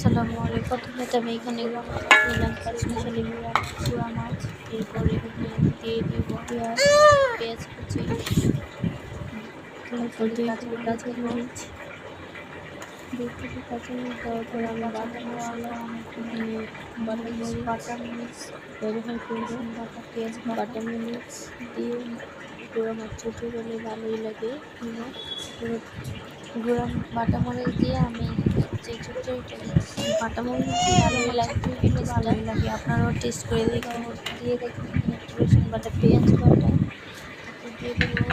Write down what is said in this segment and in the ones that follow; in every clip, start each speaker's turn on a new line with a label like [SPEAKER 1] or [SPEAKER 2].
[SPEAKER 1] আসসালামু আলাইকুম। প্রথমে আমি এখানে নিলাম পাঁচমিশালি গুঁড়া মাছ, এরপর এখানে আমি দিয়ে দিব পেঁয়াজ কুচি, তারপর দুই থেকে কাঁচামরিচ দেওয়ার পর আমি বাটা মশলা এখানে বাটা মরিচ ব্যবহার করব। পেঁয়াজ বাটা মরিচ দিয়ে গুঁড়া মাছ ছোটো করলে ভালোই লাগে। গুঁড়া বাটা মরিচ দিয়ে আমি যে চচ্চড়িটা দিচ্ছি, বাটা মরিচ দিয়ে ভালোই লাগে। আপনারাও টেস্ট করে দেখুন। দিয়ে দেখুন এখানে একটু রসুন বাটা, পেঁয়াজ বাটা, তারপর দিয়ে দেবো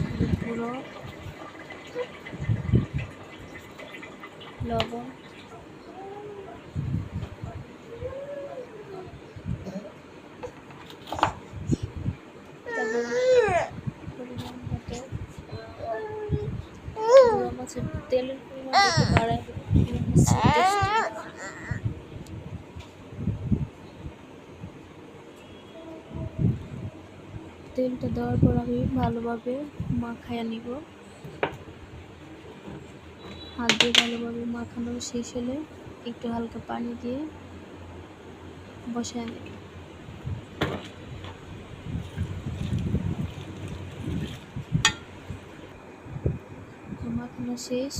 [SPEAKER 1] হলুদ গুঁড়ো, লবণ, তারপর পরিমাণ মতো গুঁড়া মাছের তেলের পরিমাণ একটু বাড়ায় তেলটা দেওয়ার পর আমি ভালোভাবে মাখাইয়া নিব। হাত দিয়ে ভালোভাবে মাখানো শেষ হলে একটু হালকা পানি দিয়ে বসায় নেব। মাখানো শেষ,